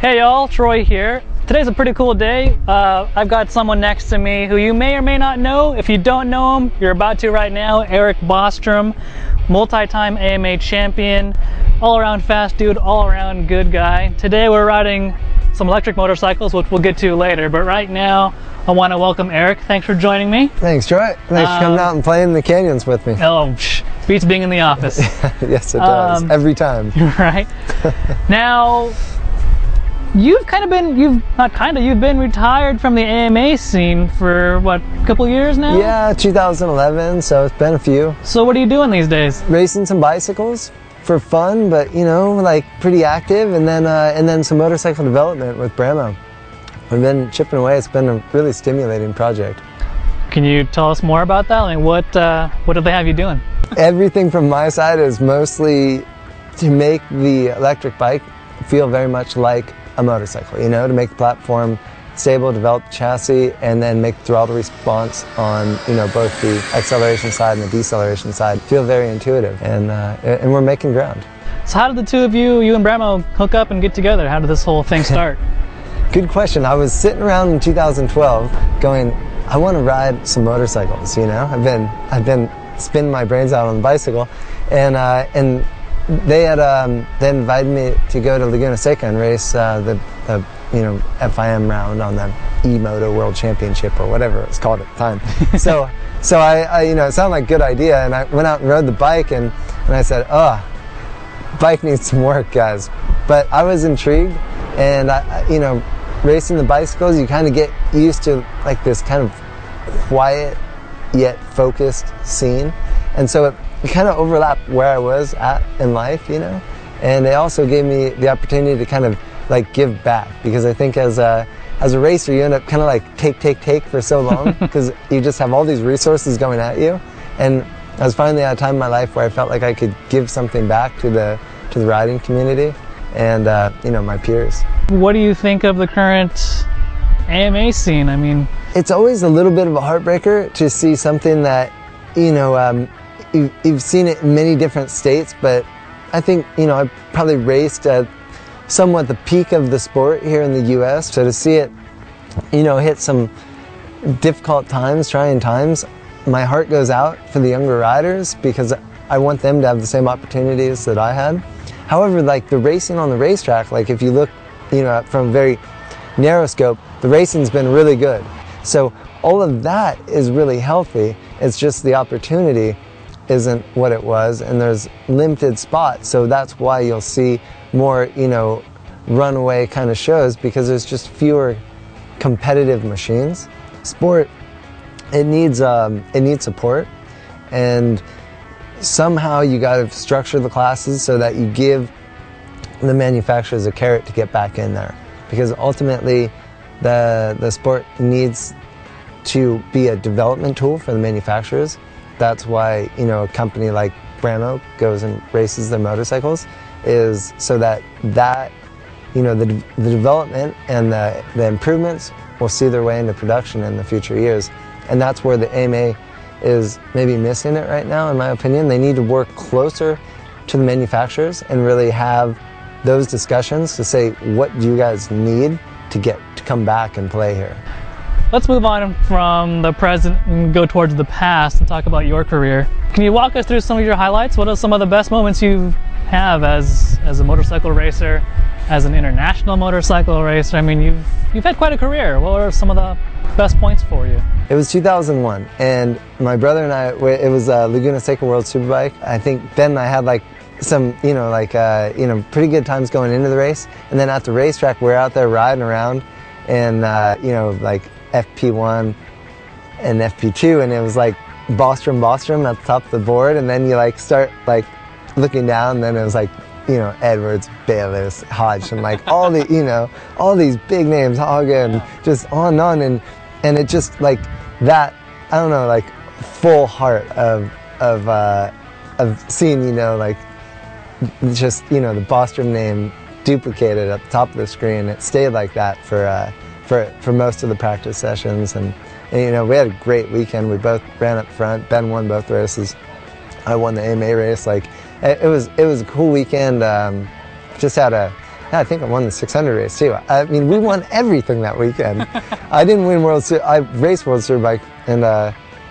Hey y'all, Troy here. Today's a pretty cool day. I've got someone next to me who you may or may not know. If you don't know him, you're about to right now. Eric Bostrom, multi-time AMA champion, all-around fast dude, all-around good guy. Today we're riding some electric motorcycles, which we'll get to later, but right now I want to welcome Eric. Thanks for joining me. Thanks, Troy. Thanks for coming out and playing in the canyons with me. Oh, beats being in the office. Yes, it does. Every time. Right. Now, you've been retired from the AMA scene for what, a couple years now? Yeah, 2011, so it's been a few. So what are you doing these days? Racing some bicycles for fun, but you know, like pretty active, and then some motorcycle development with Bramo. We've been chipping away. It's been a really stimulating project. Can you tell us more about that? I mean, what do they have you doing? Everything from my side is mostly to make the electric bike feel very much like a motorcycle, you know, to make the platform stable, develop the chassis, and then make the throttle response on, you know, both the acceleration side and the deceleration side feel very intuitive, and we're making ground. So how did the two of you and Bramo, hook up and get together? How did this whole thing start? Good question. I was sitting around in 2012 going, I want to ride some motorcycles, you know. I've been spinning my brains out on the bicycle, and they invited me to go to Laguna Seca and race the FIM round on the E-Moto World Championship or whatever it was called at the time. so I you know, it sounded like a good idea, and I went out and rode the bike, and I said, oh, bike needs some work, guys. But I was intrigued, and you know, racing the bicycles, you kind of get used to like this kind of quiet yet focused scene, and so it kind of overlapped where I was at in life, you know, and they also gave me the opportunity to kind of like give back, because I think as a racer you end up kind of like take for so long because you just have all these resources going at you, and I was finally at a time in my life where I felt like I could give something back to the riding community and you know, my peers. What do you think of the current AMA scene? I mean, it's always a little bit of a heartbreaker to see something that, you know, you've seen it in many different states, but I think, you know, I probably raced at somewhat the peak of the sport here in the US, so to see it, you know, hit some difficult times, trying times, my heart goes out for the younger riders, because I want them to have the same opportunities that I had. However, like the racing on the racetrack, like if you look, you know, from a very narrow scope, the racing's been really good. So all of that is really healthy. It's just the opportunity isn't what it was, and there's limited spots, so that's why you'll see more, you know, runaway kind of shows, because there's just fewer competitive machines. Sport, it needs support, and somehow you got to structure the classes so that you give the manufacturers a carrot to get back in there, because ultimately the sport needs to be a development tool for the manufacturers. That's why, you know, a company like Bramo goes and races their motorcycles, is so that you know, the development and the improvements will see their way into production in the future years. And that's where the AMA is maybe missing it right now, in my opinion. They need to work closer to the manufacturers and really have those discussions to say, what do you guys need to come back and play here? Let's move on from the present and go towards the past and talk about your career. Can you walk us through some of your highlights? What are some of the best moments you have as a motorcycle racer, as an international motorcycle racer? I mean, you've had quite a career. What were some of the best points for you? It was 2001, and my brother and I, it was Laguna Seca World Superbike. I think Ben and I had like some, you know, like you know, pretty good times going into the race, and then at the racetrack we're out there riding around, and you know, like FP1 and FP2, and it was like Bostrom at the top of the board, and then you like start like looking down, and then it was like, you know, Edwards, Bayless, Hodge, and like all the, you know, all these big names, Hagen, just on and on, and it just like that, I don't know, like full heart of seeing, you know, like just, you know, the Bostrom name duplicated at the top of the screen. It stayed like that for most of the practice sessions, and you know, we had a great weekend. We both ran up front. Ben won both races. I won the AMA race. Like, it was a cool weekend. Just had a Yeah, I think I won the 600 race too. I mean, we won everything that weekend. I didn't win I raced World Superbike, and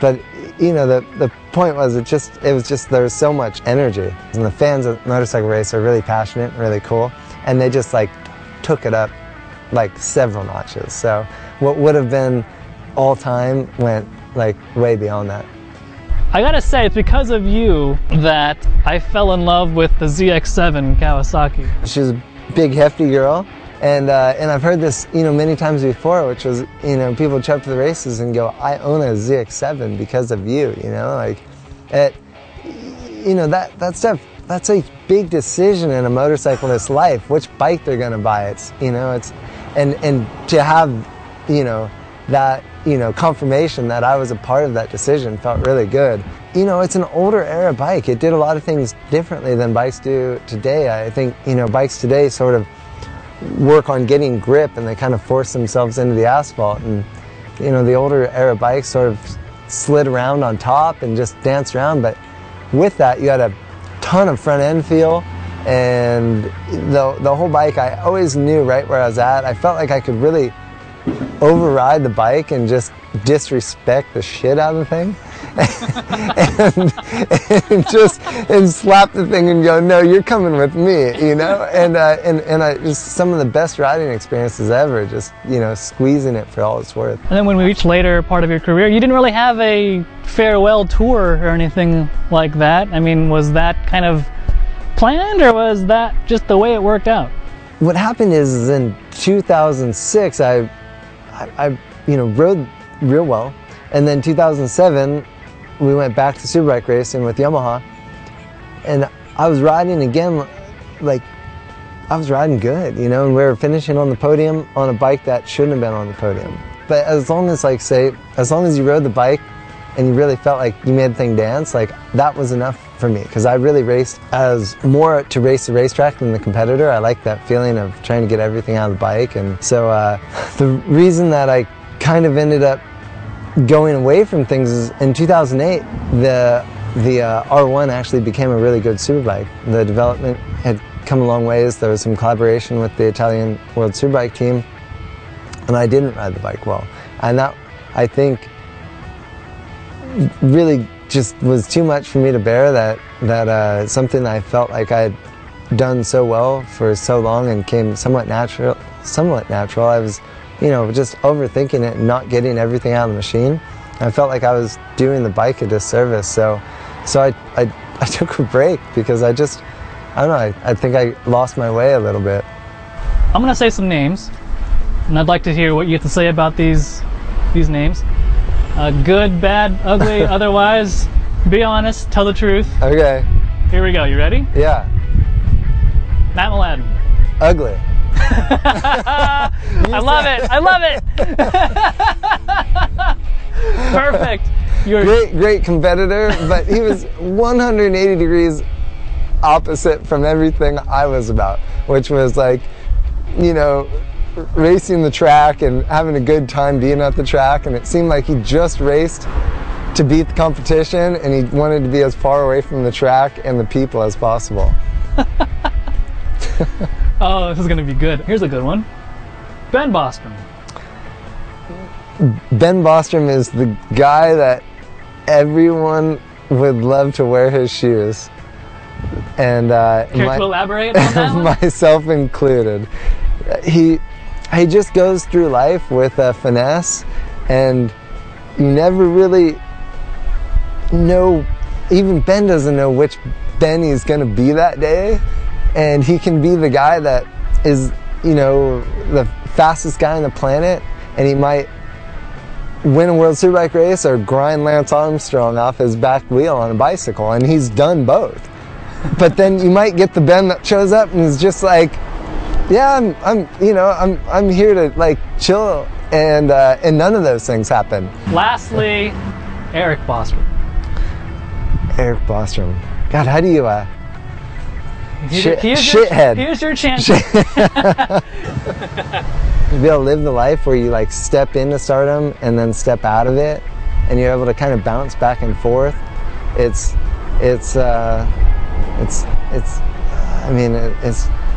but you know, the point was it was just there was so much energy, and the fans of motorcycle race are really passionate and really cool, and they just like took it up like several notches. So what would have been all time went like way beyond that. I gotta say, it's because of you that I fell in love with the ZX7 Kawasaki. She's a big, hefty girl, and I've heard this, you know, many times before, which was, you know, people show up to the races and go, I own a ZX7 because of you, you know, like, you know, that stuff, that's a big decision in a motorcyclist's life, which bike they're gonna buy. It's, you know, and to have, you know, that, you know, confirmation that I was a part of that decision felt really good. You know, it's an older era bike. It did a lot of things differently than bikes do today. I think, you know, bikes today sort of work on getting grip, and they kind of force themselves into the asphalt. And, you know, the older era bikes sort of slid around on top and just danced around. But with that, you had a ton of front end feel, and the whole bike, I always knew right where I was at. I felt like I could really override the bike and just disrespect the shit out of the thing and slap the thing and go, no, you're coming with me, you know. And I just, some of the best riding experiences ever, just, you know, squeezing it for all it's worth. And then when we reached later part of your career, you didn't really have a farewell tour or anything like that. I mean, was that kind of planned, or was that just the way it worked out? What happened is in 2006, I you know, rode real well, and then 2007 we went back to superbike racing with Yamaha, and I was riding again, like I was riding good, you know, and we were finishing on the podium on a bike that shouldn't have been on the podium. But as long as, like, say, as long as you rode the bike and you really felt like you made the thing dance, like that was enough for me, because I really raced as more to race the racetrack than the competitor. I like that feeling of trying to get everything out of the bike. And so the reason that I kind of ended up going away from things is in 2008 the R1 actually became a really good superbike. The development had come a long ways. There was some collaboration with the Italian World Superbike team, and I didn't ride the bike well, and that, I think, really just was too much for me to bear. That something that I felt like I had done so well for so long and came somewhat natural. I was, you know, just overthinking it and not getting everything out of the machine. I felt like I was doing the bike a disservice. So I took a break, because I don't know, I think I lost my way a little bit. I'm gonna say some names, and I'd like to hear what you have to say about these names. Good, bad, ugly, otherwise. Be honest, tell the truth. Okay. Here we go, you ready? Yeah. Matt Mladen. Ugly. I love it, I love it! Perfect. Great competitor, but he was 180 degrees opposite from everything I was about, which was like, you know, racing the track and having a good time being at the track, and it seemed like he just raced to beat the competition, and he wanted to be as far away from the track and the people as possible. Oh, this is going to be good. Here's a good one. Ben Bostrom. Ben Bostrom is the guy that everyone would love to wear his shoes. And care to elaborate on that one? Myself included. He just goes through life with a finesse, and you never really know, even Ben doesn't know which Ben he's going to be that day, and he can be the guy that is, you know, the fastest guy on the planet, and he might win a World Superbike race or grind Lance Armstrong off his back wheel on a bicycle, and he's done both. But then you might get the Ben that shows up and is just like, yeah, I'm here to like chill, and none of those things happen. Lastly, Eric Bostrom. Eric Bostrom. God, how do you shithead. Here's your chance. To be able to live the life where you like step into stardom and then step out of it, and you're able to kind of bounce back and forth.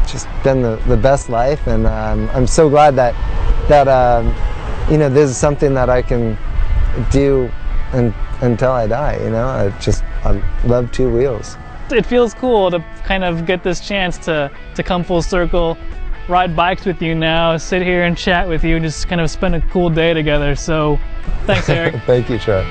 just been the best life, and I'm so glad that you know, this is something that I can do until I die. You know, I love two wheels. It feels cool to kind of get this chance to come full circle, ride bikes with you now, sit here and chat with you, and just kind of spend a cool day together. So thanks, Eric. Thank you, Troy.